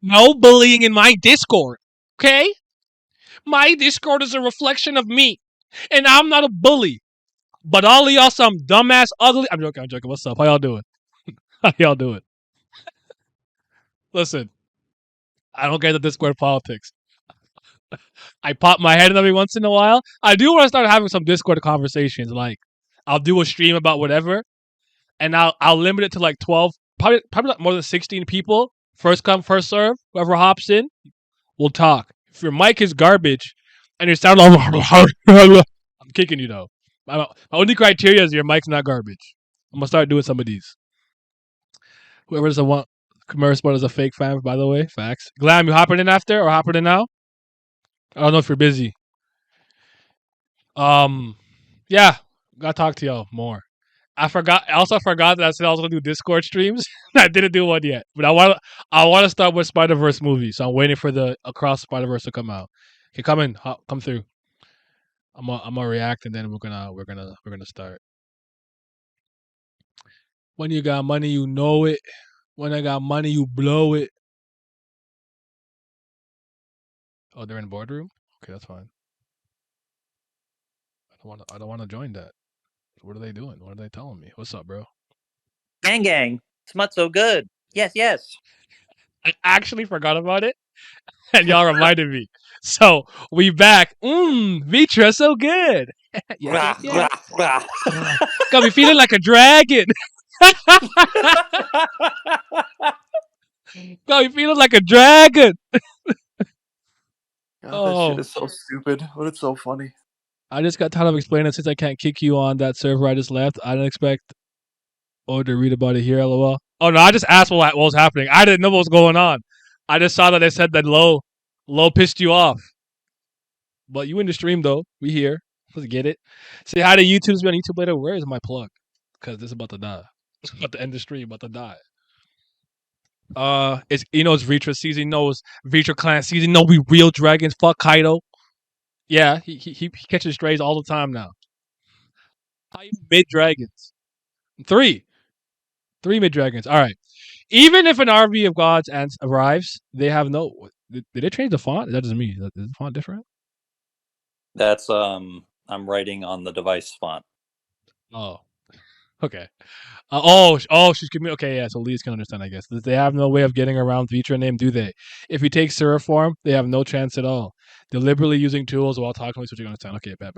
No bullying in my Discord. Okay? My Discord is a reflection of me. And I'm not a bully. But all of y'all some dumbass ugly. I'm joking. What's up? How y'all doing? How y'all doing? Listen, I don't get the Discord politics. I pop my head in every once in a while. I do want to start having some Discord conversations. Like, I'll do a stream about whatever, and I'll limit it to like 12, probably not more than 16 people. First come, first serve. Whoever hops in, we'll talk. If your mic is garbage and you sound like I'm kicking you though. My only criteria is your mic's not garbage. I'm gonna start doing some of these. Whoever doesn't want Kubera Kubera is a fake fan, by the way. Facts. Glam, you hopping in after or hopping in now? I don't know if you're busy. Um, yeah, gotta talk to y'all more. I also forgot that I said I was gonna do Discord streams. I didn't do one yet, but I want to start with Spider Verse movie. So I'm waiting for the Across Spider Verse to come out. Okay, come in, come through. I'm gonna react and then we're gonna start. When you got money, you know it. When I got money, you blow it. Oh, they're in boardroom. Okay, that's fine. I don't want to join that. What are they doing? What are they telling me? What's up, bro? Gang gang. Smut so good. Yes, yes. I actually forgot about it, and y'all reminded me. So we back. Vitra, so good. Yes, yes, yes. Got me feeling like a dragon. Got me feeling like a dragon. God, this shit is so stupid, but it's so funny. I just got tired of explaining since I can't kick you on that server I just left. I didn't expect to read about it here, lol. Oh no, I just asked what was happening. I didn't know what was going on. I just saw that they said that low pissed you off. But you in the stream though. We here. Let's get it. Say hi to YouTube's be on YouTube later. Where is my plug? Because this is about to die. It's about to end the stream, about to die. It's it's Vitra season. Knows Vitra clan season. No, we real dragons. Fuck Kaido. Yeah, he catches strays all the time now. How you mid dragons? Three mid dragons. All right. Even if an army of gods arrives, they have no. Did they change the font? That doesn't mean is the font different? That's I'm writing on the device font. Oh, okay. She's giving me. Okay, yeah. So Lee's can understand, I guess. They have no way of getting around Vitra name, do they? If he takes Sura form, they have no chance at all. Deliberately using tools while talking to switching on understand. Okay, bad.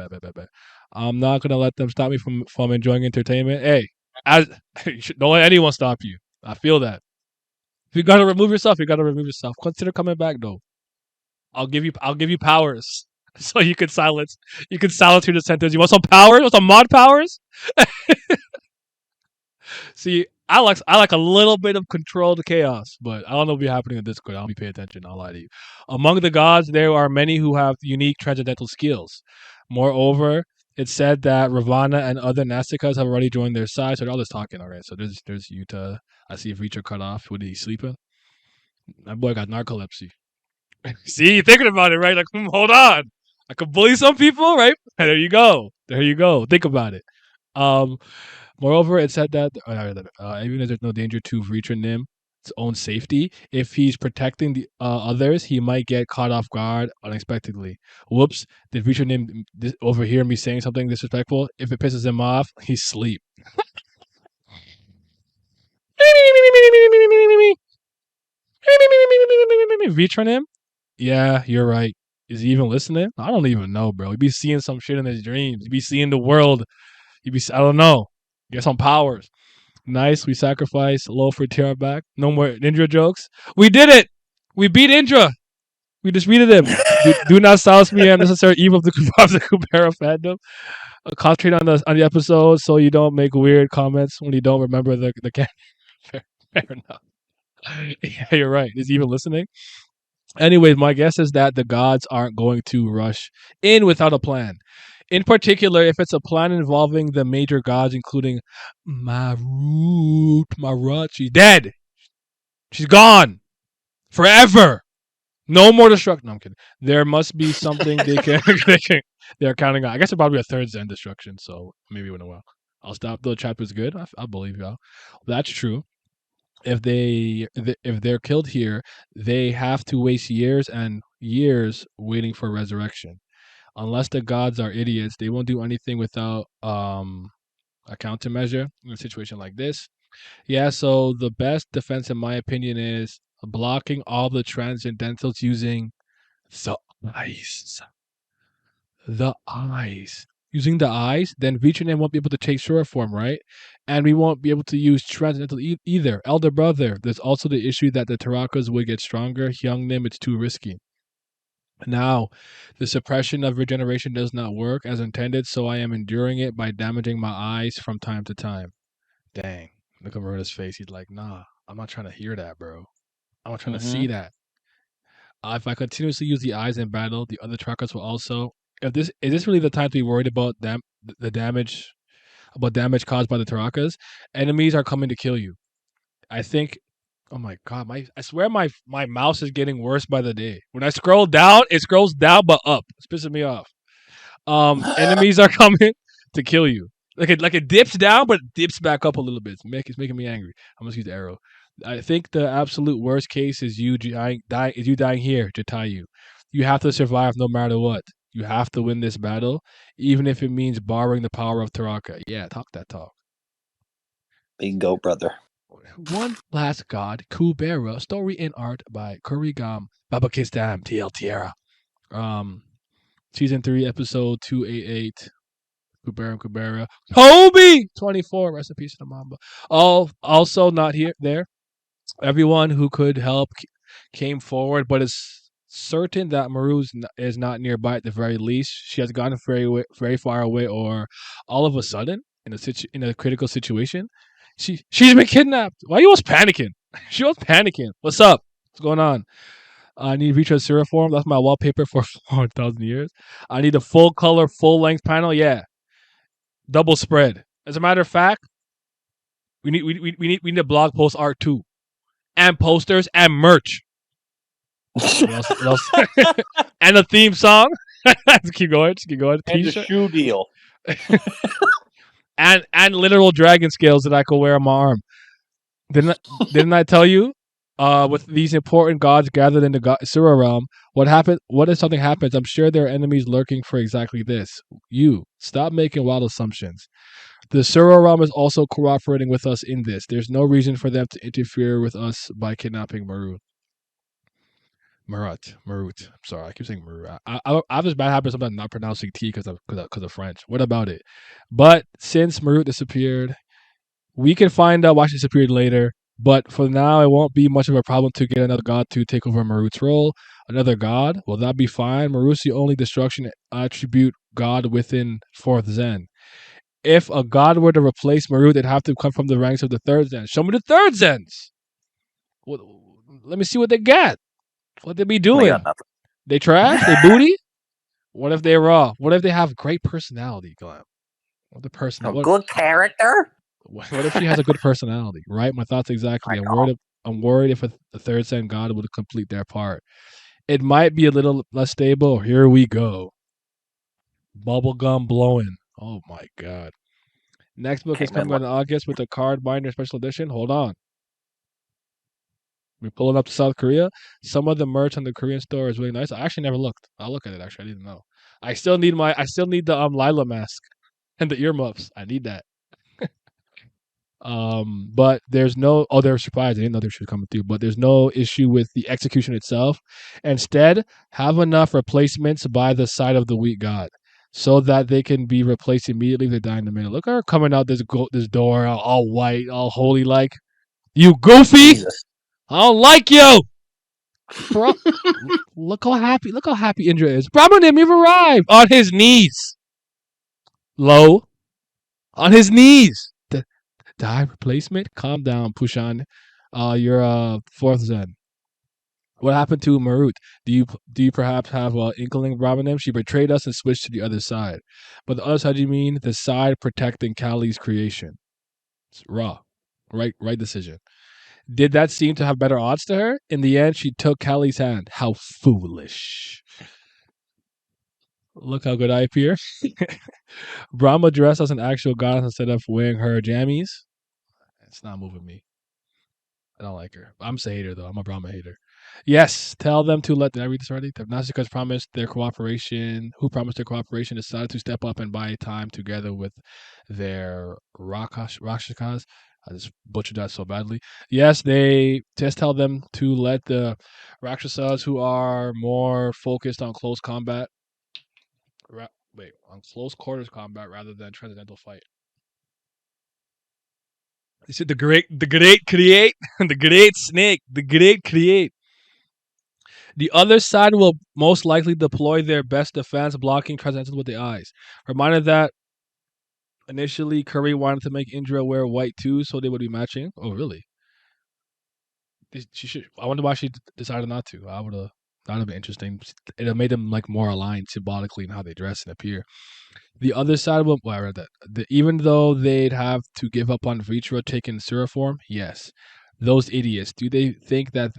I'm not gonna let them stop me from enjoying entertainment. Hey, don't let anyone stop you. I feel that. If you gotta remove yourself, you gotta remove yourself. Consider coming back though. I'll give you powers. So you can silence through the sentence. You want some powers? You want some mod powers? See, I like a little bit of controlled chaos, but I don't know what'll be happening in Discord. I don't be paying attention. I'll lie to you. Among the gods, there are many who have unique transcendental skills. Moreover, it's said that Ravana and other Nastikas have already joined their side. So they're all just talking. All right. So there's Yuta. I see if Reacher cut off. What, he sleeping? That boy got narcolepsy. See, you're thinking about it, right? Like, hold on. I could bully some people, right? There you go. Think about it. Moreover, it said that even if there's no danger to Reacher Nim's own safety, if he's protecting the others, he might get caught off guard unexpectedly. Whoops! Did Reacher Nim overhear me saying something disrespectful? If it pisses him off, he's asleep. Reacher Nim? Yeah, you're right. Is he even listening? I don't even know, bro. He be seeing some shit in his dreams. He be seeing the world. I don't know. Get some powers. Nice. We sacrifice low for Tara back. No more Indra jokes. We did it. We beat Indra. We defeated him. do not silence me. Unnecessary evil of the Kubera fandom. Concentrate on the episode so you don't make weird comments when you don't remember the fair enough. Yeah, you're right. Is he even listening? Anyways, my guess is that the gods aren't going to rush in without a plan. In particular, if it's a plan involving the major gods, including Marut, she's dead. She's gone. Forever. No more destruction. No, I'm kidding. There must be something they're counting on. I guess it's probably a third Zen destruction, so maybe in a while. I'll stop. The chapter's good. I'll believe y'all. That's true. if they're killed here, they have to waste years and years waiting for resurrection. Unless the gods are idiots, they won't do anything without a countermeasure in a situation like this. Yeah, so the best defense, in my opinion, is blocking all the transcendentals using the eyes. The eyes. Using the eyes, then Vichanen won't be able to take short form, right? And we won't be able to use transcendental either. Elder brother, there's also the issue that the Tarakas would get stronger. Young Nim, it's too risky. Now, the suppression of regeneration does not work as intended, so I am enduring it by damaging my eyes from time to time. Dang. Look at Maruna's face. He's like, nah, I'm not trying to hear that, bro. I'm not trying to see that. If I continuously use the eyes in battle, the other trackers will also. If this is this really the time to be worried about the damage, about damage caused by the Tarakas? Enemies are coming to kill you. I think. Oh my god, I swear my mouse is getting worse by the day. When I scroll down, it scrolls down but up. It's pissing me off. Enemies are coming to kill you. Like it dips down, but it dips back up a little bit. It's making me angry. I'm gonna use the arrow. I think the absolute worst case is you dying here, Jatayu. You have to survive no matter what. You have to win this battle, even if it means borrowing the power of Taraka. Yeah, talk that talk. Big go, brother. One Last God, Kubera, story and art by Kurigam Babakistam TL Tierra. Season 3, episode 288. Kubera Kubera. Kobe 24. Rest in peace to the Mamba. Also not there. Everyone who could help came forward, but it's certain that Maru is not nearby at the very least. She has gotten very far away, or all of a sudden, in a critical situation, she's been kidnapped. Why are you always panicking? She was panicking. What's up? What's going on? I need Reacher Seraform. That's my wallpaper for 4,000 years. I need a full color, full length panel. Yeah, double spread. As a matter of fact, we need a blog post art too, and posters and merch. What else? And a theme song. Just keep going. And a shoe deal. and literal dragon scales that I could wear on my arm. Didn't I tell you? With these important gods gathered in the Sura realm, what happened? What if something happens? I'm sure there are enemies lurking for exactly this. You stop making wild assumptions. The Sura realm is also cooperating with us in this. There's no reason for them to interfere with us by kidnapping Marut. I'm sorry, I keep saying Marut. I have this bad habit sometimes not pronouncing T because of French. What about it? But since Marut disappeared, we can find out why she disappeared later. But for now, it won't be much of a problem to get another god to take over Marut's role. Another god? Will that be fine? Marut's the only destruction attribute god within 4th Zen. If a god were to replace Marut, it'd have to come from the ranks of the 3rd Zen. Show me the 3rd Zens! Let me see what they got. What they be doing? They trash? They booty? What if they're raw? What if they have great personality, Glenn? What the person? Good character? What if she has a good personality? Right? My thoughts exactly. I'm worried if a 3rd Zen god would complete their part. It might be a little less stable. Here we go. Bubblegum blowing. Oh my god. Next book is coming out in August with a card binder special edition. Hold on. We're pulling up to South Korea. Some of the merch on the Korean store is really nice. I actually never looked. I'll look at it actually. I didn't know. I still need the Lila mask and the earmuffs. I need that. But there's no they're surprised. I didn't know they should come through, but there's no issue with the execution itself. Instead, have enough replacements by the side of the weak god so that they can be replaced immediately if they die in the middle. Look at her coming out this door all white, all holy like. You goofy! Jesus. I don't like you! Bro, look how happy Indra is. Brahmanim, you've arrived! On his knees! Low. On his knees! Die replacement? Calm down, Pushan. You're 4th Zen. What happened to Marut? Do you perhaps have an inkling of Brahmanim? She betrayed us and switched to the other side. But the other side, you mean the side protecting Kali's creation? It's raw. Right decision. Did that seem to have better odds to her? In the end, she took Kali's hand. How foolish. Look how good I appear. Brahma dressed as an actual goddess instead of wearing her jammies. It's not moving me. I don't like her. I'm a hater though. I'm a Brahma hater. Yes, tell them to let. Did I read this already? The Nastikas promised their cooperation. Who promised their cooperation decided to step up and buy time together with their Rakshakas. I just butchered that so badly. Yes, they just tell them to let the Rakshasas who are more focused on close combat. On close quarters combat rather than transcendental fight. They said the great create, the great snake, the great create. The other side will most likely deploy their best defense, blocking transcendentals with the eyes. Reminder that initially Curry wanted to make Indra wear white too, so they would be matching. Oh, really? She should. I wonder why she decided not to. I would have. That would have been interesting. It have made them like more aligned symbolically in how they dress and appear. The other side will. Well, I read that. Even though they'd have to give up on Vitra taking Sura form, yes. Those idiots. Do they think that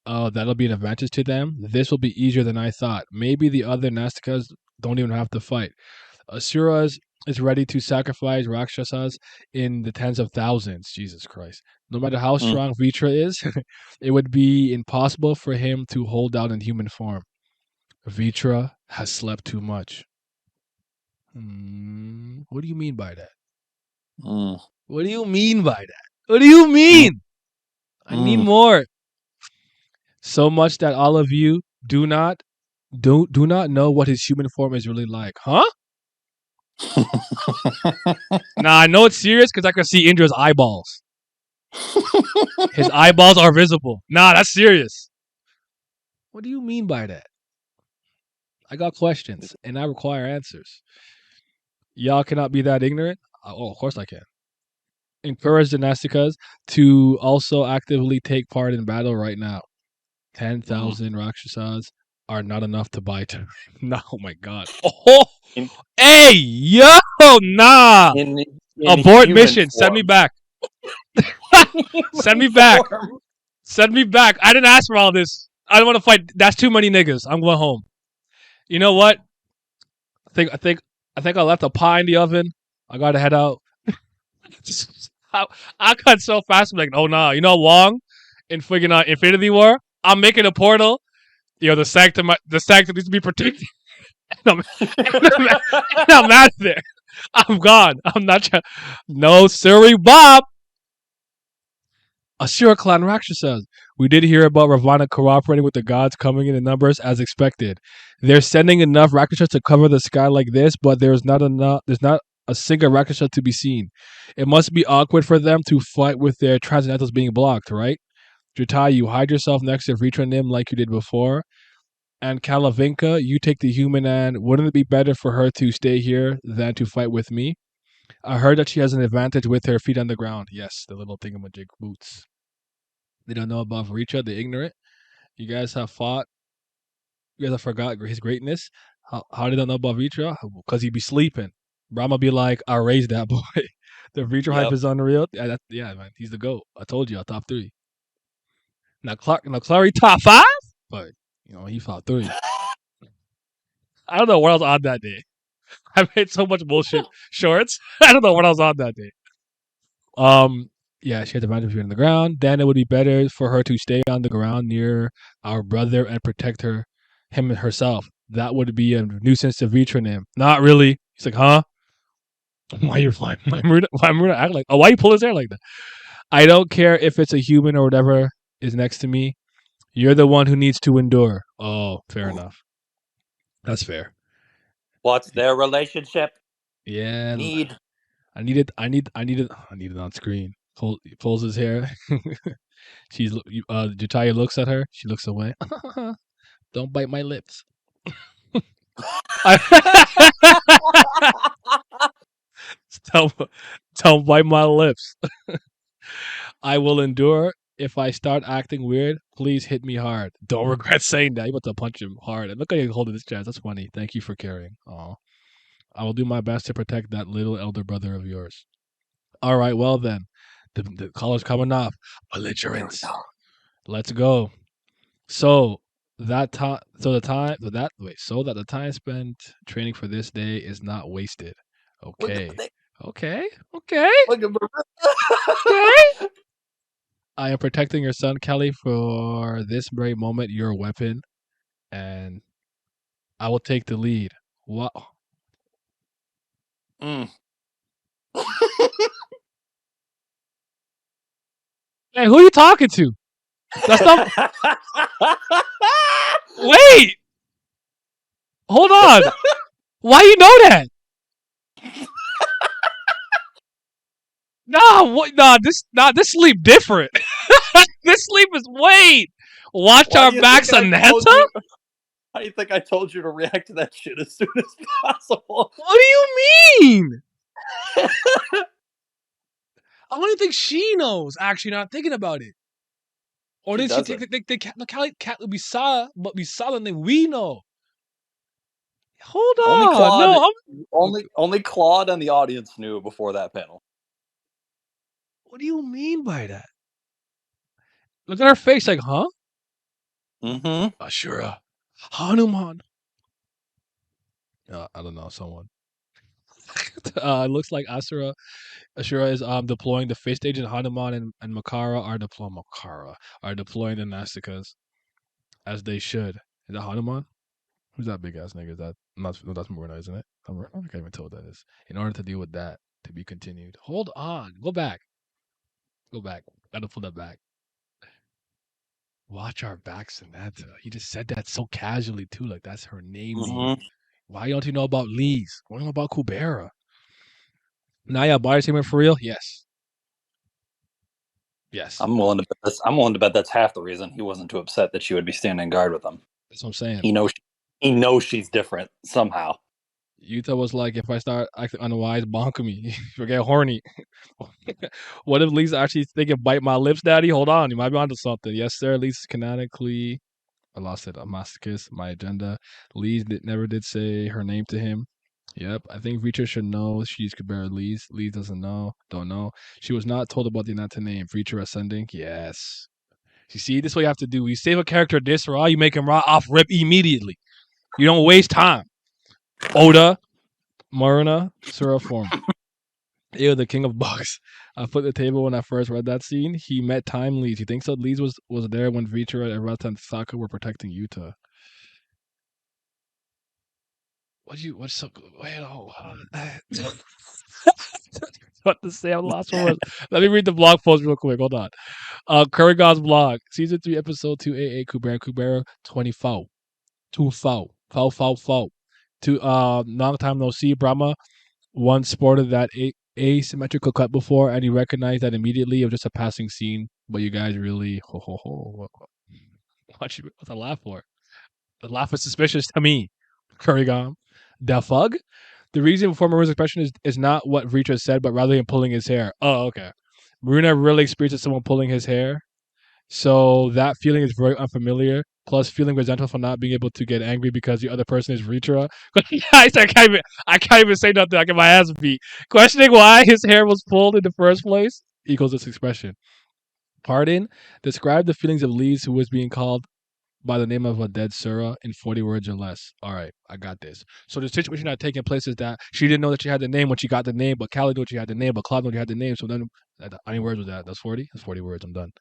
that'll be an advantage to them? This will be easier than I thought. Maybe the other Nastikas don't even have to fight. Asuras is ready to sacrifice Rakshasas in the tens of thousands. Jesus Christ. No matter how strong Vitra is, it would be impossible for him to hold out in human form. Vitra has slept too much. What do you mean by that? What do you mean by that? What do you mean? I need more. So much that all of you do not know what his human form is really like. Huh? Nah, I know it's serious because I can see Indra's eyeballs. His eyeballs are visible. Nah, that's serious. What do you mean by that? I got questions and I require answers. Y'all cannot be that ignorant? Oh, of course I can. Encourage the Nastikas to also actively take part in battle right now. 10,000 Rakshasas are not enough to buy time. No, oh my god. Oh, hey, yo, nah. In Abort mission. form. Send me back. Send me back. Send me back. I didn't ask for all this. I don't want to fight. That's too many niggas. I'm going home. You know what? I think I left a pie in the oven. I gotta head out. I cut so fast. I'm like, oh nah. You know Wong in freaking Infinity War? I'm making a portal. You know the sanctum needs to be protected. and I'm out of there. I'm gone. I'm not trying. No, sorry, Bob. Asura clan Rakshasas. We did hear about Ravana cooperating with the gods, coming in numbers as expected. They're sending enough Rakshasas to cover the sky like this, but there's not a single Rakshasa to be seen. It must be awkward for them to fight with their transcendentals being blocked, right? Jutai, you hide yourself next to Vitranim like you did before. And Kalavinka, you take the human, and wouldn't it be better for her to stay here than to fight with me? I heard that she has an advantage with her feet on the ground. Yes, the little thingamajig boots. They don't know about Richa, they're ignorant. You guys have fought. You guys have forgot his greatness. How they don't know about Richa? Because he be sleeping. Brahma be like, I raised that boy. The Richa hype is unreal. Yeah, man, he's the GOAT. I told you, top 3. Now, Clary top 5? But, he fought 3. I don't know what I was on that day. I made so much bullshit shorts. I don't know what I was on that day. Yeah, she had the advantage of being on the ground. Then it would be better for her to stay on the ground near our brother and protect him and herself. That would be a nuisance to Vitranim. Not really. He's like, huh? Why you flying? Why Maruna act like? Oh, why you pull his hair like that? I don't care if it's a human or whatever is next to me. You're the one who needs to endure. Oh, fair enough. That's fair. What's their relationship? Yeah. I need it on screen. Pulls his hair. Jutaya looks at her. She looks away. Don't bite my lips. Don't bite my lips. I will endure. If I start acting weird, please hit me hard. Don't regret saying that. You about to punch him hard. And look at you holding his chest. That's funny. Thank you for caring. Aw. I will do my best to protect that little elder brother of yours. All right, well then. The collar's coming off. Belligerence. Let's go. So that time that the time spent training for this day is not wasted. Okay. Okay. I am protecting your son, Kelly, for this very moment. You're a weapon, and I will take the lead. What? Mm. Hey, who are you talking to? That's not. Wait, hold on. Why you know that? Nah, what? Nah. This sleep different. This sleep is wait. Watch Why our do you think backs, I told Ananta. you? How do you think I told you to react to that shit as soon as possible? What do you mean? I don't even think she knows. Actually, not thinking about it. Or She did she doesn't. think cat we saw, but we saw the thing we know? Hold Only on. Claude, No, I'm. only Claude and the audience knew before that panel. What do you mean by that? Look at her face, like, huh? Mm-hmm. Ashura, Hanuman. I don't know, someone. It looks like Ashura is deploying the fist agent. Hanuman and Makara are deploying the Nastikas as they should. Is that Hanuman? Who's that big ass nigga? Is that not? No, that's Maruna, isn't it? I can't even tell what that is. In order to deal with that, to be continued. Hold on. Go back. Go back. Gotta pull that back. Watch our backs, Samantha. He just said that so casually too, like that's her name. Mm-hmm. Why don't you know about Lee's? Why don't you know about Kubera? Naya, body statement for real? Yes. Yes. I'm willing to bet this. I'm willing to bet that's half the reason he wasn't too upset that she would be standing guard with him. That's what I'm saying. He knows she's different somehow. Yuta was like, if I start acting unwise, bonk me. You'll get horny. What if Lee's actually thinking bite my lips, daddy? Hold on, you might be onto something. Yes, sir. Lee's canonically I lost it. A masochist, my agenda. Never did say her name to him. Yep, I think Reacher should know she's Kubera Lee's. Lee doesn't know, don't know. She was not told about the Anata name. Reacher ascending, yes. You see, this is what you have to do. You save a character this raw, you make him raw off rip immediately. You don't waste time. Oda, Maruna, Sura form. Ew, the king of bugs. I put the table when I first read that scene. He met Time Leeds. You think so? Leeds was there when Reacher and Rata and Saka were protecting Utah. What's so wait, oh what to say? I'm lost for words. Let me read the blog post real quick. Hold on. Curry God's blog, season 3, episode 288, Kubera Kubera 24. 24. Foul. To long time no see, Brahma once sported that asymmetrical cut before, and he recognized that immediately. It was just a passing scene. But you guys really what's the laugh for? The laugh is suspicious to me. Kurigam. The fug? The reason for Maruna's expression is not what Reacher said, but rather him pulling his hair. Oh, okay. Maruna really experiences someone pulling his hair. So that feeling is very unfamiliar. Plus, feeling resentful for not being able to get angry because the other person is Reacher. I can't even say nothing. I get my ass beat. Questioning why his hair was pulled in the first place equals this expression. Pardon? Describe the feelings of Lees who was being called by the name of a dead Surah in 40 words or less. All right, I got this. So the situation that taking place is that she didn't know that she had the name when she got the name, but Callie knew she had the name, but Claude knew she had the name. So then, how many words was that? That's 40? That's 40 words. I'm done.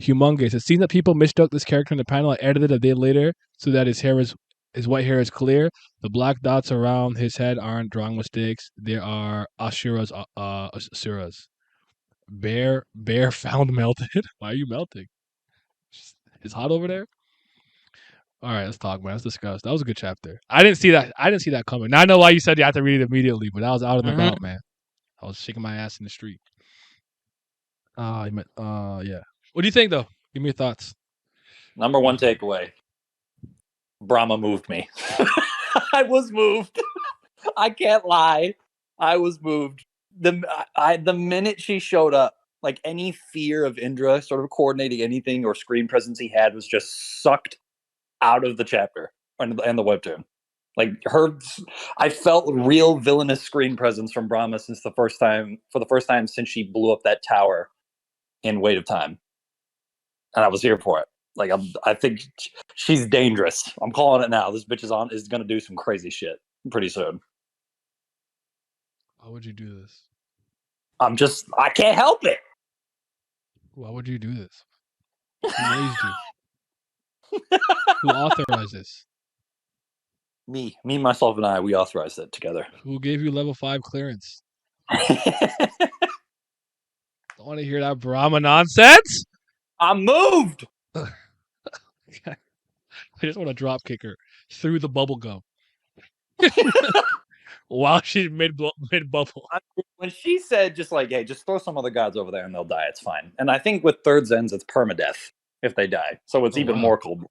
Humongous. It seems that people mistook this character in the panel. I edited a day later so that his white hair is clear. The black dots around his head aren't drawing mistakes. They are Asuras. Bear found melted. Why are you melting? It's hot over there. All right, let's talk, man. Let's discuss. That was a good chapter. I didn't see that coming. Now I know why you said you have to read it immediately, but I was out and about, man. I was shaking my ass in the street. Yeah. What do you think, though? Give me your thoughts. Number one takeaway: Brahma moved me. I was moved. I can't lie. I was moved. The minute she showed up, like any fear of Indra sort of coordinating anything or screen presence he had was just sucked out of the chapter and the webtoon. Like I felt real villainous screen presence from Brahma for the first time since she blew up that tower in Weight of Time, and I was here for it. Like I think she's dangerous. I'm calling it now. This bitch is gonna do some crazy shit pretty soon. Why would you do this? I can't help it. Why would you do this? Who raised you? Who authorized this? Me, myself, and I, we authorized it together. Who gave you level 5 clearance? Don't want to hear that Brahma nonsense. I'm moved. I just want to drop kick her through the bubble gum while she's mid bubble. When she said just like, hey, just throw some other gods over there and they'll die, it's fine. And I think with third Zens, it's permadeath if they die. So it's even more cold.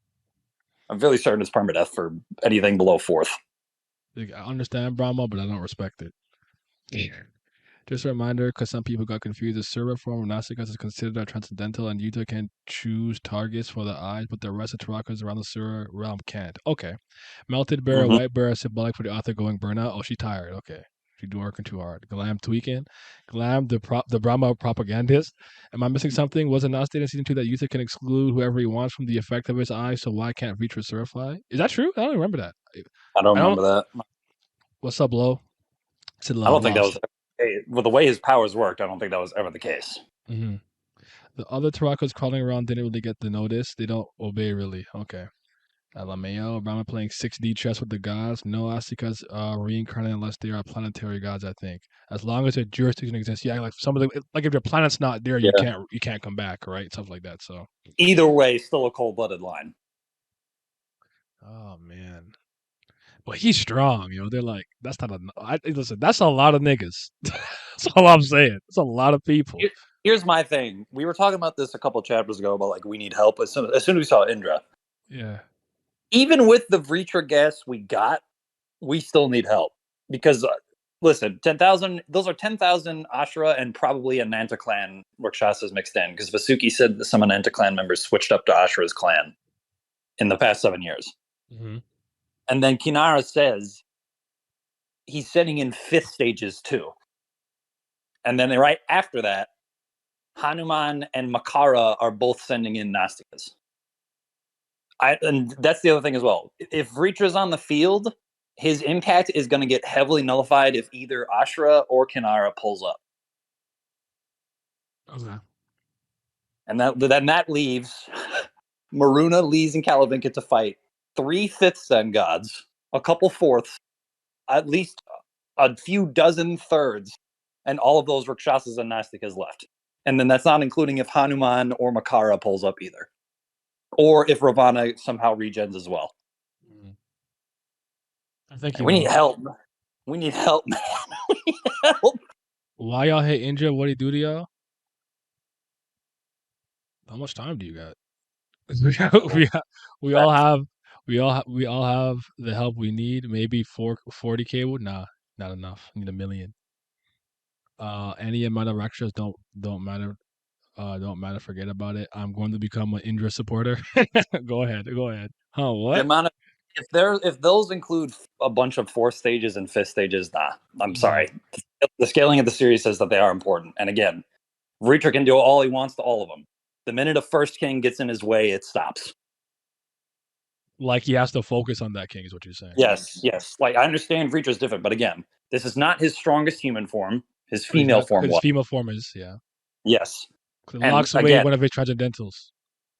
I'm really certain it's permadeath for anything below fourth. I understand Brahma, but I don't respect it. Just a reminder, because some people got confused, the server form of Gnostics is considered a transcendental, and Utah can choose targets for the eyes, but the rest of Tarakas around the server realm can't. Okay. Melted Bear, White Bear, symbolic for the author going burnout. Oh, she tired. Okay. She working too hard. Glam tweaking. Glam, the Brahma propagandist. Am I missing something? Was it not stated in season 2 that Utah can exclude whoever he wants from the effect of his eyes, so why can't Reach certify? Is that true? I don't remember that. I don't remember that. What's up, Lo? I don't think that was... With the way his powers worked, I don't think that was ever the case. Mm-hmm. The other Tarakas crawling around didn't really get the notice. They don't obey, really. Okay. Alameo, Brahma playing 6D chess with the gods. No Astikas reincarnate unless they are planetary gods, I think. As long as a jurisdiction exists. Yeah, like some of the, like if your planet's not there, you can't come back, right? Stuff like that. So either way, still a cold-blooded line. Oh man. But he's strong, you know. They're like, that's not listen, that's a lot of niggas. That's all I'm saying. It's a lot of people. Here's my thing. We were talking about this a couple chapters ago about like we need help as soon as we saw Indra. Yeah. Even with the Vritra gas we got, we still need help because listen, 10,000. Those are 10,000 Ashura and probably a Nanta clan Rakshasas mixed in because Vasuki said that some Nanta clan members switched up to Ashura's clan in the past 7 years. Mm-hmm. And then Kinara says he's sending in 5th stages too. And then right after that, Hanuman and Makara are both sending in Nastikas. And that's the other thing as well. If Vritra's on the field, his impact is going to get heavily nullified if either Ashura or Kinara pulls up. Okay. And then that leaves Maruna, Lees, and Calavinka to fight 3 5th Zen gods, a couple 4ths, at least a few dozen 3rds, and all of those Rakshasas and Nastikas left. And then that's not including if Hanuman or Makara pulls up either. Or if Ravana somehow regens as well. I think we need help. We need help, man. We need help. Why y'all hate Indra? What'd he do to y'all? How much time do you got? we all have the help we need. Maybe 40 cable. Nah, not enough. I need 1 million. Any amount of extras don't matter. Don't matter. Forget about it. I'm going to become an Indra supporter. Go ahead. Oh, what? The amount of if those include a bunch of 4th stages and 5th stages, nah. I'm sorry. The scaling of the series says that they are important. And again, Vritra can do all he wants to all of them. The minute a first king gets in his way, it stops. Like he has to focus on that king, is what you're saying. Yes. Like I understand Vritra's different, but again, this is not his strongest human form. His female form. His female form is, yeah. Yes. It locks away one of his transcendentals.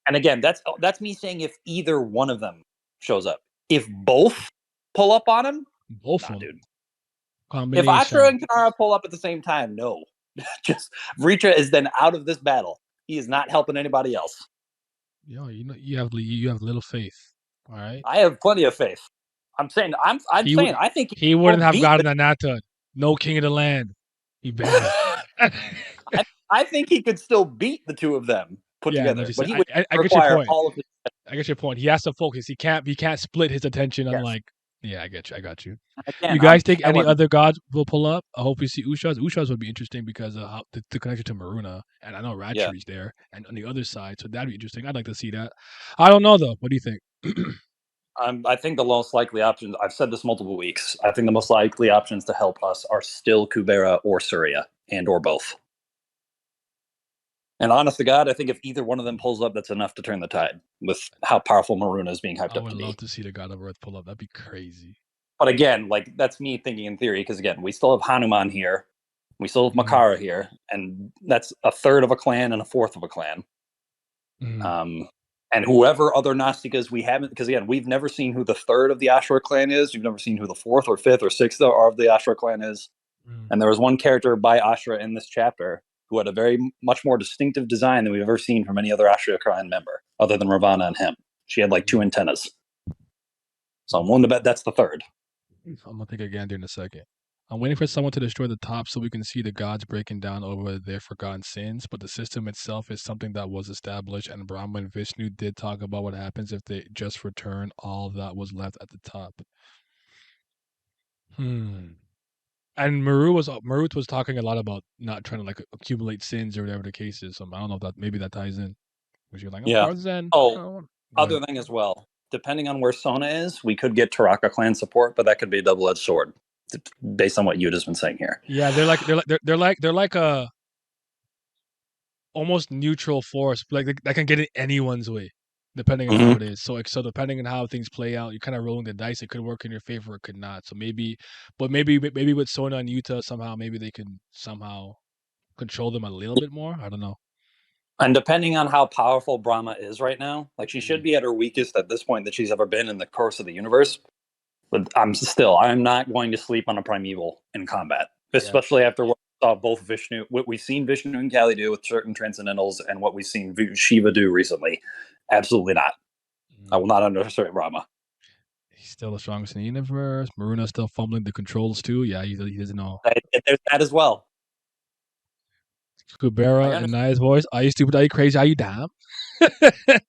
And again, that's me saying if either one of them shows up. If both pull up on him, both of them, dude. If Ashura and Kinara pull up at the same time, no. Just Vritra is then out of this battle. He is not helping anybody else. Yo, you have little faith. All right. I have plenty of faith. I'm saying I think he wouldn't have gotten a Nata. No king of the land. He bad. I think he could still beat the two of them put together. But he would I get your point. I get your point. He has to focus. He can't split his attention on like. Yeah, I got you. Again, you guys think any other gods will pull up? I hope we see Ushas. Ushas would be interesting because of how the connection to Maruna, and I know Ratcheri's there, and on the other side, so that'd be interesting. I'd like to see that. I don't know though. What do you think? I think the most likely options. I've said this multiple weeks. I think the most likely options to help us are still Kubera or Surya, and or both. And honest to God, I think if either one of them pulls up, that's enough to turn the tide with how powerful Maruna is being hyped up to be. I would love to see the God of Earth pull up. That'd be crazy. But again, like that's me thinking in theory, because again, we still have Hanuman here. We still have Makara here, and that's a third of a clan and a fourth of a clan. And whoever other Gnostikas we haven't, because again, we've never seen who the third of the Ashura clan is. We've never seen who the fourth or fifth or sixth of the Ashura clan is. And there was one character by Ashura in this chapter who had a very much more distinctive design than we've ever seen from any other Ashura clan member, other than Ravana and him. She had like 2 antennas. So I'm willing to bet that's the third. I'm gonna take a gander in a second. I'm waiting for someone to destroy the top so we can see the gods breaking down over their forgotten sins, but the system itself is something that was established, and Brahma and Vishnu did talk about what happens if they just return all that was left at the top. And Marut was talking a lot about not trying to like accumulate sins or whatever the case is. So I don't know if that maybe that ties in. Because you're like, I'm part Zen. Other thing as well. Depending on where Sona is, we could get Taraka clan support, but that could be a double-edged sword, based on what you just been saying here. Yeah, they're like a almost neutral force, like that can get in anyone's way, depending on how it is. So depending on how things play out, you're kind of rolling the dice. It could work in your favor, it could not. So maybe with Sona and Utah somehow, maybe they can somehow control them a little bit more. I don't know. And depending on how powerful Brahma is right now, like she should be at her weakest at this point that she's ever been in the course of the universe. But I'm not going to sleep on a primeval in combat, especially after what we saw both Vishnu, what we've seen Vishnu and Kali do with certain transcendentals, and what we've seen Shiva do recently. Absolutely not. I will not underestimate Brahma. He's still the strongest in the universe. Maruna still fumbling the control too. Yeah, he doesn't know. There's that as well. Kubera in Naya's voice. Are you stupid? Are you crazy? Are you dumb?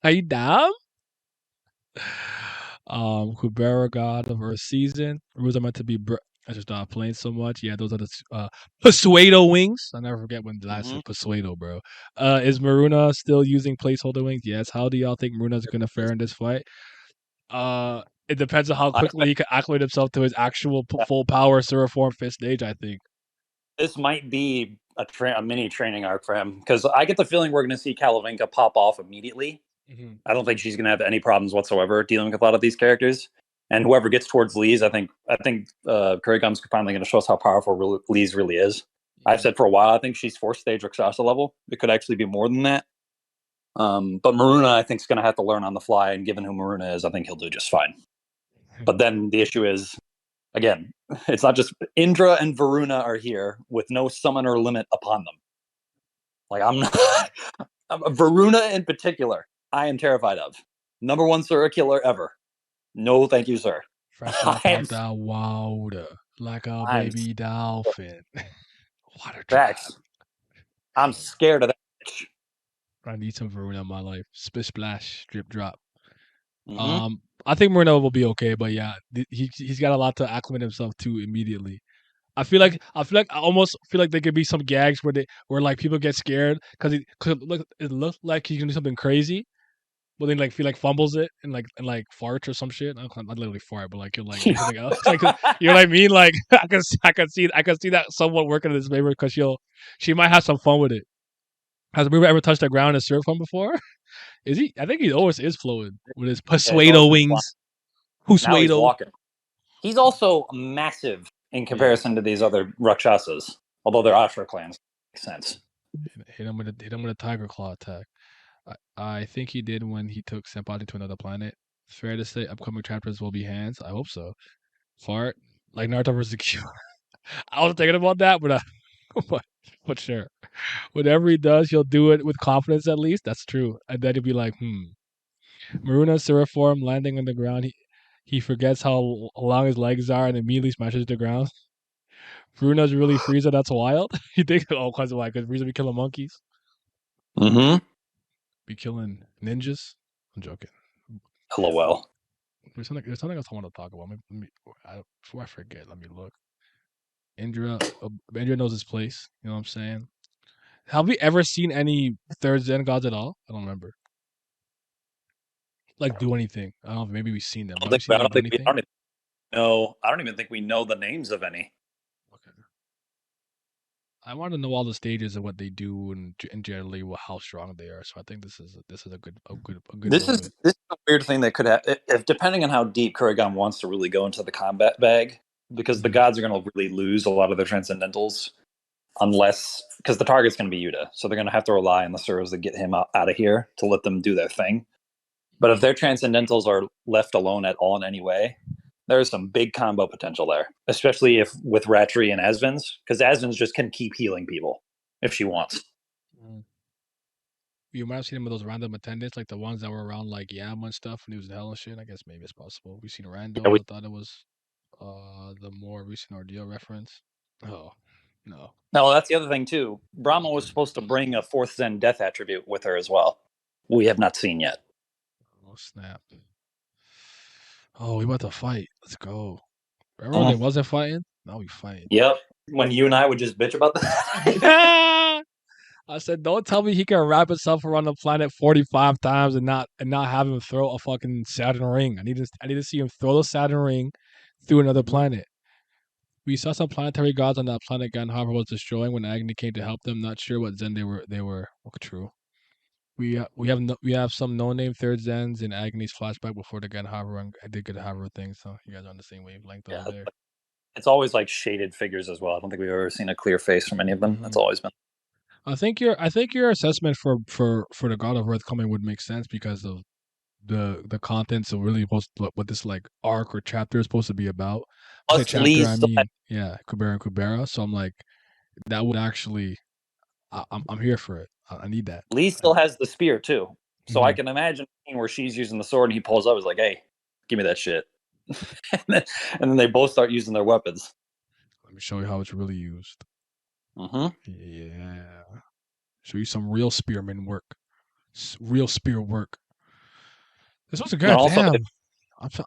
Are you dumb? Kubera, god of Earth season. Rules are meant to be. I just start playing so much. Yeah, those are the Persuado wings. I never forget when the last said Persuado, bro. Is Maruna still using placeholder wings? Yes. How do y'all think Maruna's gonna fare in this fight? It depends on how quickly he can acclimate himself to his actual full power Seraphorm fifth stage, I think. This might be a mini training arc for him, because I get the feeling we're going to see Kalavinka pop off immediately. I don't think she's going to have any problems whatsoever dealing with a lot of these characters. And whoever gets towards Lee's, I think Kurigum's finally going to show us how powerful Lee's really is. I've said for a while, I think she's 4th stage Rakshasa level. It could actually be more than that. But Maruna, I think, is going to have to learn on the fly, and given who Maruna is, I think he'll do just fine. But then the issue is, again, it's not just Indra and Varuna are here with no summoner limit upon them. Like, I'm not Varuna in particular, I am terrified of. Number 1 serial killer ever. No, thank you, sir. Fresh out that water like a baby dolphin. Water tracks. I'm scared of that bitch. I need some Varuna in my life. Splish splash, drip drop. I think Maruna will be okay, but yeah, he's got a lot to acclimate himself to immediately. I almost feel like there could be some gags where like people get scared because it looks like he's gonna do something crazy, but then like feel like fumbles it and farts or some shit. Not literally fart, but like you're like do something else. Like, you know what I mean? Like I can see that somewhat working in his favor because she might have some fun with it. Has Maruna ever touched the ground and surfed on before? Is he? I think he always is floating with his Persuado wings. Now he's walking. He's also massive in comparison to these other Rakshasas, although they're Ashura clans. Makes sense. Hit him with a tiger claw attack. I think he did when he took Senpai to another planet. It's fair to say upcoming chapters will be hands. I hope so. Fart like Naruto vs. Q. I was thinking about that, but sure. Whatever he does, he'll do it with confidence at least. That's true. And then he'll be like, Maruna Seraphorm landing on the ground. He forgets how long his legs are and immediately smashes the ground. Bruno's really Frieza. That's wild. You think all kinds of why? Because Frieza be killing monkeys. Be killing ninjas. I'm joking. LOL. There's something else I want to talk about. Before I forget, let me look. Indra knows his place. You know what I'm saying? Have we ever seen any third Zen gods at all? I don't remember. Like do anything. I don't know. Maybe we've seen them. I don't even think we know the names of any. Okay. I want to know all the stages of what they do and generally how strong they are. So I think this is a good. This is a weird thing that could happen if depending on how deep Kurigum wants to really go into the combat bag, because the gods are going to really lose a lot of their transcendentals. unless because the target's going to be Yuta, so they're going to have to rely on the Suros to get him out of here to let them do their thing. But if their Transcendentals are left alone at all in any way, there's some big combo potential there, especially if with Ratri and Asvin's, because Asvin's just can keep healing people if she wants. You might have seen him with those random attendants, like the ones that were around like Yama and stuff, and he was in hell and shit. I guess maybe it's possible. We've seen Rando. Yeah, I thought it was the more recent ordeal reference. Oh no. No, that's the other thing too. Brahma was supposed to bring a fourth Zen death attribute with her as well. We have not seen yet. Oh snap. Oh, we about to fight. Let's go. Remember when they wasn't fighting? Now we fighting. Yep. When you and I would just bitch about that. I said, don't tell me he can wrap himself around the planet 45 times and not have him throw a fucking Saturn ring. I need to see him throw the Saturn ring through another planet. We saw some planetary gods on that planet Ganhava was destroying when Agni came to help them. Not sure what Zen they were. Okay, true. We have some no-name third Zens in Agni's flashback before the Ganhava and the Ganhava thing. So you guys are on the same wavelength over there. It's always like shaded figures as well. I don't think we've ever seen a clear face from any of them. That's always been. I think your assessment for the God of Earth coming would make sense because of the contents of really supposed what this like arc or chapter is supposed to be about. By chapter, I mean Kubera and Kubera. So I'm like, that would actually, I'm here for it. I need that. Lee still has the spear too, so I can imagine where she's using the sword and he pulls up. Is like, hey, give me that shit, and then they both start using their weapons. Let me show you how it's really used. Yeah. Show you some real spearman work. Real spear work. This was a good damn.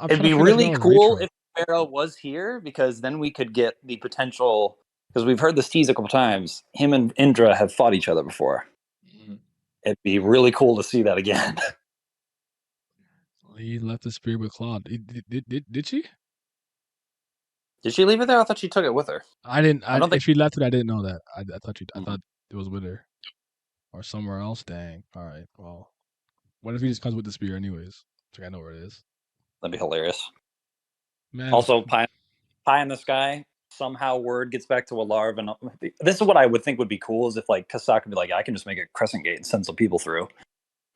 It'd be really cool if Pharaoh was here because then we could get the potential. Because we've heard this tease a couple times. Him and Indra have fought each other before. It'd be really cool to see that again. He left the spear with Claude. Did she? Did she leave it there? I thought she took it with her. I didn't. I don't think if she left it, I didn't know that. I thought I thought it was with her, or somewhere else. Dang. All right. Well, what if he just comes with the spear anyways? So I know where it is. That'd be hilarious. Man. Also, pie in the sky. Somehow word gets back to Alarv, and this is what I would think would be cool: is if like Kasaka could be like, I can just make a crescent gate and send some people through.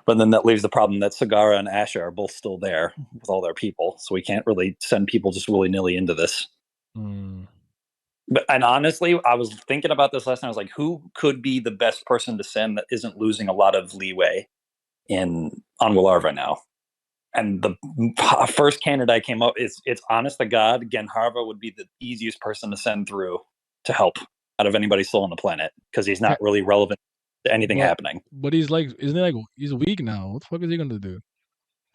But then that leaves the problem that Sagara and Asha are both still there with all their people, so we can't really send people just willy nilly into this. But and honestly, I was thinking about this last night. I was like, who could be the best person to send that isn't losing a lot of leeway on Willarv right now? And the first candidate came up. It's honest to God, Genharva would be the easiest person to send through to help out of anybody still on the planet because he's not really relevant to anything happening. But he's like, isn't he like he's weak now? What the fuck is he gonna do?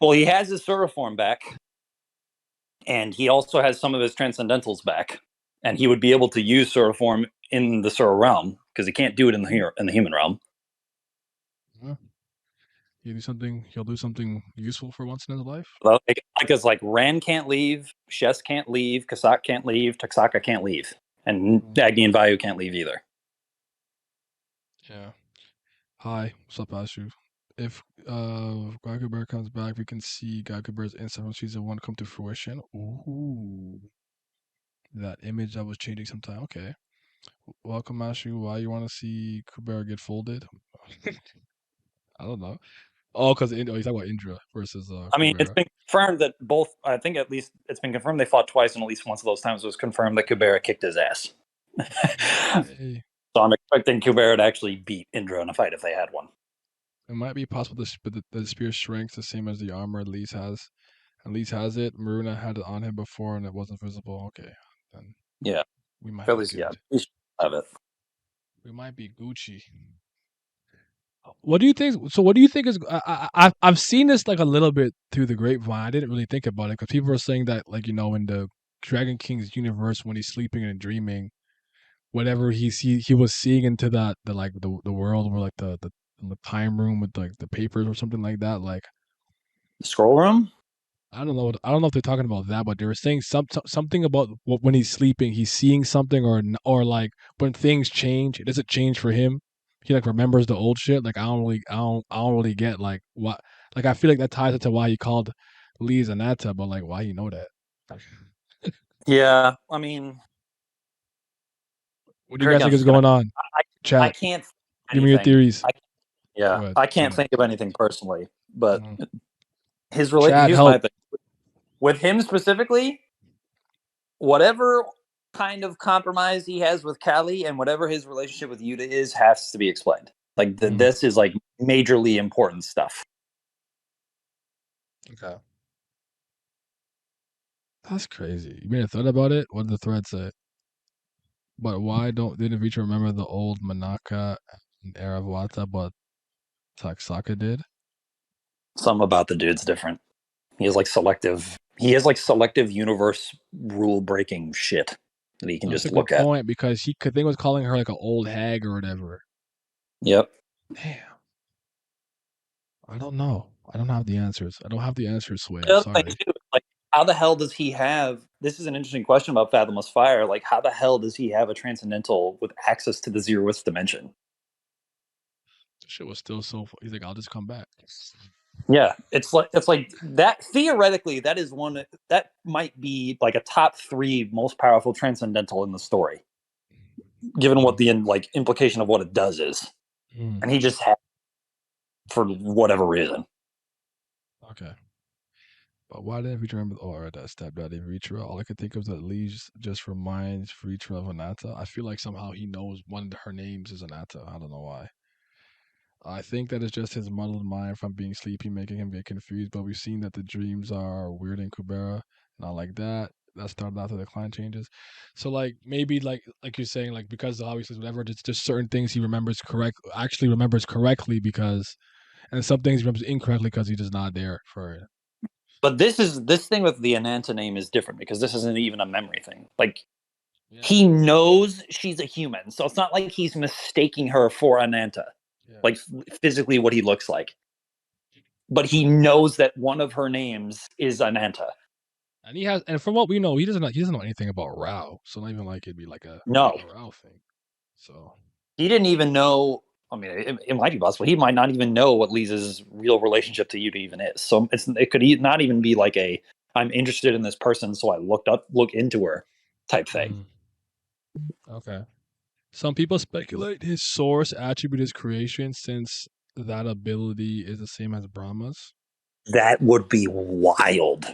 Well, he has his Sura form back, and he also has some of his Transcendentals back, and he would be able to use Sura form in the Sura realm because he can't do it in the human realm. He'll do something useful for once in his life. Well, because like Ran can't leave, Shes can't leave, Kasak can't leave, Taksaka can't leave, and Agni and Vayu can't leave either. Yeah. Hi, what's up, Ashu? If God Kubera comes back, we can see God Kubera's insight from season 1 come to fruition. Ooh. That image that was changing sometime. Okay. Welcome, Ashu. Why you want to see Kubera get folded? I don't know. Oh, because he's talking about Indra versus I mean, Kubera. it's been confirmed that both, I think at least it's been confirmed they fought twice, and at least once of those times it was confirmed that Kubera kicked his ass. Hey. So I'm expecting Kubera to actually beat Indra in a fight if they had one. It might be possible the spear shrinks the same as the armor Elise has. Elise has it. Maruna had it on him before and it wasn't visible. Okay. Then yeah. We might at least, yeah. We should have it. We might be Gucci. What do you think? So, what do you think is? I've seen this like a little bit through the grapevine. I didn't really think about it because people are saying that, like, in the Dragon King's universe, when he's sleeping and dreaming, whatever he was seeing into the world where like the time room with like the papers or something like that. Like the scroll room. I don't know if they're talking about that, but they were saying something about when he's sleeping, he's seeing something, or like when things change, it doesn't change for him. He like remembers the old shit. Like I don't really get like what. Like I feel like that ties into why he called Lee Zanata, but like why you know that? Yeah, I mean, What do you guys think is going on? I Chat. can't think of Give me your anything. theories. Yeah, Go ahead. I can't think of anything personally, but his Chat, here's my help. thing. With him specifically, whatever kind of compromise he has with Callie and whatever his relationship with Yuta is has to be explained. Like this is like majorly important stuff. Okay. That's crazy. You made a thread about it? What did the thread say? But why didn't Vitra remember the old Manaka and Aravata, but Taksaka did? Something about the dude's different. He has like selective universe rule breaking shit that he can That's just a good look at. point because he could think was calling her like an old hag or whatever. Yep. Damn. I don't know. I don't have the answers. I don't have the answers, Sway. I'm The other sorry. thing too, like, how the hell does he have? This is an interesting question about Fathomless Fire. Like, how the hell does he have a transcendental with access to the zeroth dimension? The shit was still so. He's like, I'll just come back. Yeah, it's like that. Theoretically, that is one that might be like a top 3 most powerful transcendental in the story, given what the like implication of what it does is, and he just had for whatever reason. Okay. But why didn't Vitra remember? Oh, that stepdaddy Vitra. All I could think of that leaves just reminds Vitra of Anata. I feel like somehow he knows one of her names is Anata. I don't know why. I think that is just his muddled mind from being sleepy, making him get confused. But we've seen that the dreams are weird in Kubera, not like that. That started after the client changes. So like maybe like you're saying, like because obviously whatever, just certain things he actually remembers correctly because, and some things he remembers incorrectly because he's just not there for it. But this thing with the Ananta name is different because this isn't even a memory thing. Like he knows she's a human, so it's not like he's mistaking her for Ananta, like physically what he looks like. But he knows that one of her names is Ananta. And from what we know, he doesn't know anything about Rao. So not even like it'd be like a Rao thing. So he didn't even know. I mean, it might be possible. He might not even know what Lisa's real relationship to Yuta even is. So it could not even be like a I'm interested in this person, so I look into her type thing. Okay. Some people speculate his source attribute is creation, since that ability is the same as Brahma's. That would be wild.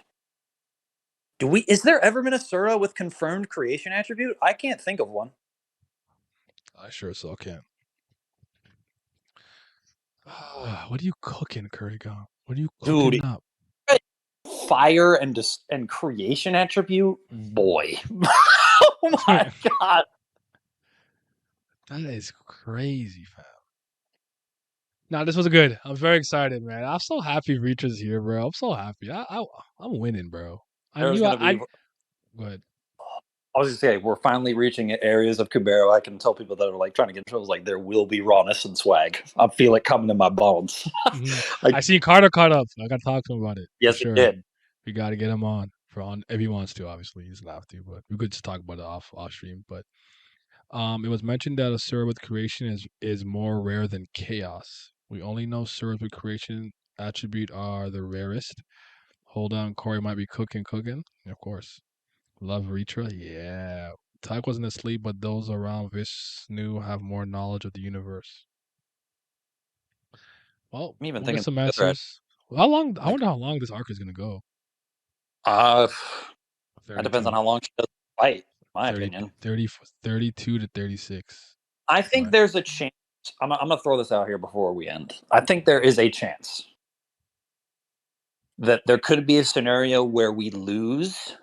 Is there ever been a Sura with confirmed creation attribute? I can't think of one. I sure so can. What are you cooking, Kurigan? What are you cooking up? Fire and creation attribute? Boy. Oh my god. That is crazy, fam. Nah, this was good. I'm very excited, man. I'm so happy Reacher's here, bro. I'm so happy. I'm winning, bro. Go ahead. I was just saying, we're finally reaching areas of Kubera I can tell people that are like trying to get shows like there will be rawness and swag. I feel it coming in my bones. I see Carter caught up. I got to talk to him about it. Yes, for sure. He did. We got to get him on if he wants to. Obviously, he doesn't have to, but we could just talk about it off stream. But it was mentioned that a Sura with creation is more rare than chaos. We only know Suras with creation attribute are the rarest. Hold on, Corey might be cooking. Of course. Love Ritra, yeah. Tyke wasn't asleep, but those around Vishnu have more knowledge of the universe. Well, I'm even we'll thinking get some answers. How long? I wonder how long this arc is gonna go. That depends on how long she does fight, in my opinion. 32 to 36. I think there's a chance. I'm gonna throw this out here before we end. I think there is a chance that there could be a scenario where we lose,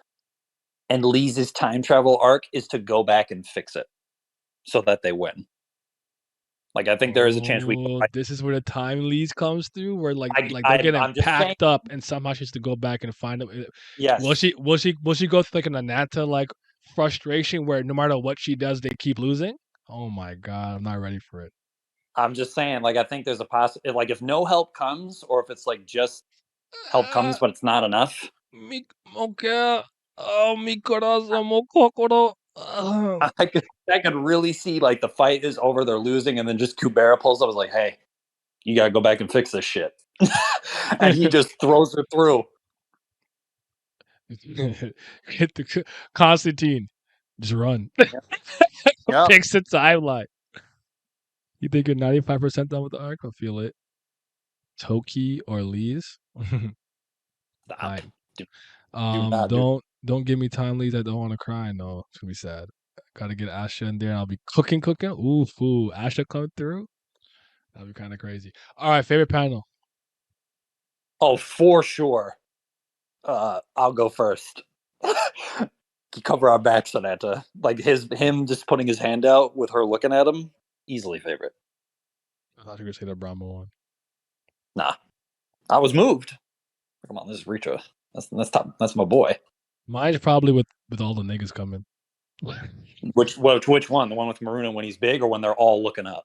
and Lee's time travel arc is to go back and fix it, so that they win. Like I think there is a chance we. This is where the time Lee's comes through, where they're getting packed up, and somehow she has to go back and find them. Yes. Will she go through like an Ananta like frustration where no matter what she does, they keep losing? Oh my god, I'm not ready for it. I'm just saying, like I think there's a possibility. Like if no help comes, or if it's like just help comes, but it's not enough. Mi corazón, mo kokoro. I could really see like the fight is over, they're losing, and then just Kubera pulls up, is like, "Hey, you gotta go back and fix this shit," and he just throws her through. Hit the Constantine. Just run. Yep. Fix the timeline. You think you're 95% done with the arc? I feel it. Toki or Lee's? Stop. Fine. Do not do. Don't give me time leads. I don't want to cry. No, it's gonna be sad. Gotta get Asha in there. I'll be cooking. Ooh, Asha coming through. That'd be kind of crazy. All right, favorite panel. Oh, for sure. I'll go first. Cover our backs, Sonata. Like him just putting his hand out with her looking at him. Easily favorite. I thought you were gonna say the Brahma one. Nah, I was moved. Come on, this is Ritra. That's top. That's my boy. Mine's probably with all the niggas coming. Which one? The one with Maruna when he's big, or when they're all looking up?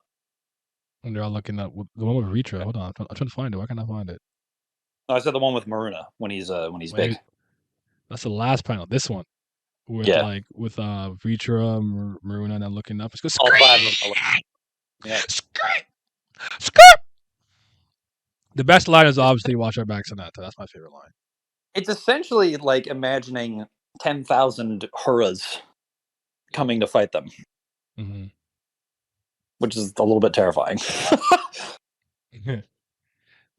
When they're all looking up the one with Ritra. Hold on, I'm trying to find it. Why can't I find it? No, I said the one with Maruna when he's big. That's the last panel. This one with Ritra, Maruna, and then looking up. It's good. All five of them. Yeah. Skirt. The best line is obviously "Watch our backs" on that. That's my favorite line. It's essentially like imagining 10,000 Huras coming to fight them, which is a little bit terrifying.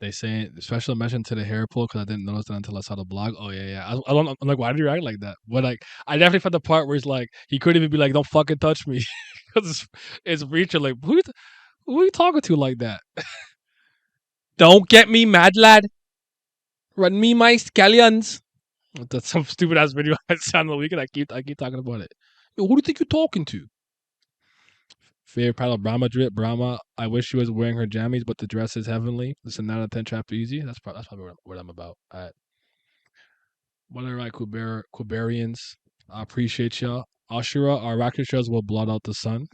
They say special mention to the hair pull because I didn't notice that until I saw the blog. Oh yeah. I'm like, why did you act like that? But like, I definitely found the part where he's like, he couldn't even be like, "Don't fucking touch me," because it's Reacher. Like, who are you talking to like that? Don't get me mad, lad. Run me my scallions. That's some stupid ass video I saw on the weekend. I keep talking about it. Yo, who do you think you're talking to? Favorite panel, Brahma drip. Brahma, I wish she was wearing her jammies, but the dress is heavenly. This is 9 out of 10 chapter easy. That's probably what I'm about. All right. What are right, Kuberians? I appreciate y'all. Ashura, our rocket shows will blot out the sun.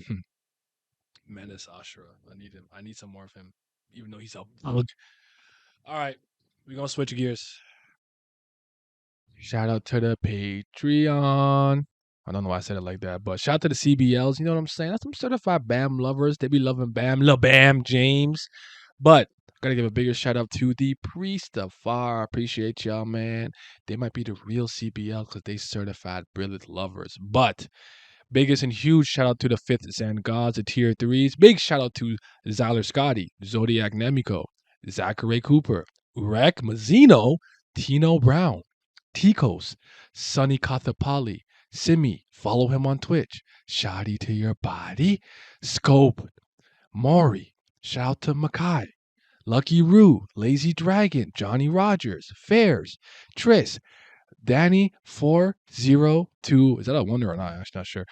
Menace Ashura. I need him. I need some more of him, even though he's a bug. All right. We're going to switch gears. Shout out to the Patreon. I don't know why I said it like that, but shout out to the CBLs. You know what I'm saying? That's some certified BAM lovers. They be loving BAM. Lil Bam James. But gotta give a bigger shout out to the Priest of Far. Appreciate y'all, man. They might be the real CBL because they certified brilliant lovers. But biggest and huge shout out to the Fifth Zen Gods, the Tier 3s. Big shout out to Zyler Scotty, Zodiac Nemiko, Zachary Cooper, Urek Mazzino, Tino Brown, Tikos, Sunny Kathapali, Simi, follow him on Twitch, Shoddy to your body, Scope, Maury, shout out to Makai, Lucky Roo, Lazy Dragon, Johnny Rogers, Fairs, Tris, Danny 402. Is that a wonder or not? I'm not sure.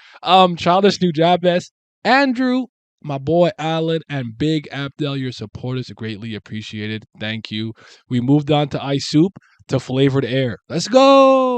Childish New Jabez, Andrew, my boy Alan, and Big Abdel. Your support is greatly appreciated. Thank you. We moved on to ice soup to flavored air. Let's go.